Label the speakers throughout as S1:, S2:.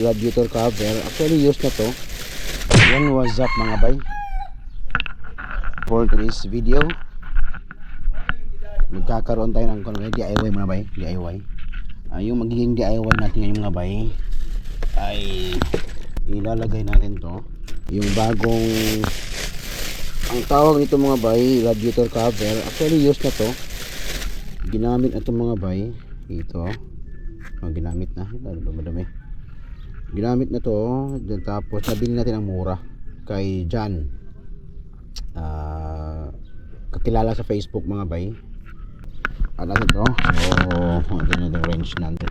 S1: Radiator cover, actually used na to. Yan, what's up mga bay, for today's video magkakaroon tayo ng DIY mga bay. DIY, yung magiging DIY natin ngayon mga bay ay ilalagay natin to, yung bagong, ang tawag nito mga bay, radiator cover. Actually used na to, ginamit na to mga bay. Ito ginamit na, madami ginamit na to. Tapos nabili natin ang mura kay John, kakilala sa Facebook mga bay. Ano to? So ito na yung range natin.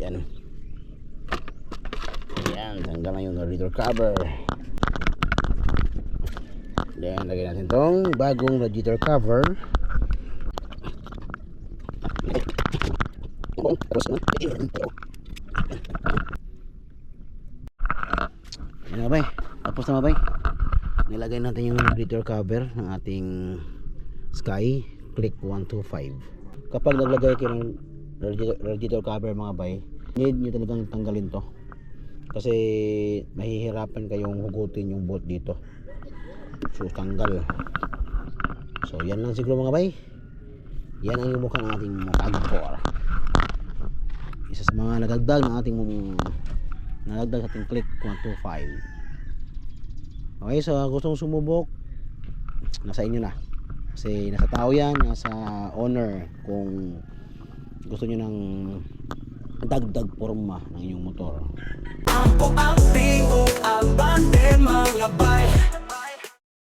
S1: Yan, yan, tanggal na yung radiator cover. Then lagyan natin tong bagong radiator cover. Yan na bay, tapos na bay, nilagay natin yung radiator cover ng ating Sky Click 125. Kapag naglagay kayo ng radiator cover mga bay, need nyo talagang tanggalin to, kasi mahihirapan kayong hugutin yung bolt dito. So tanggal. So yan lang siguro mga bay, yan ang yung mukha ng ating Mag-4. Isa sa mga nagagdag ng ating sa ating Click 125. Okay, so gustong sumubok, nasa inyo na, kasi nasa tao yan, nasa owner, kung gusto nyo ng dagdag forma ng inyong motor.
S2: Ang abante mga bay.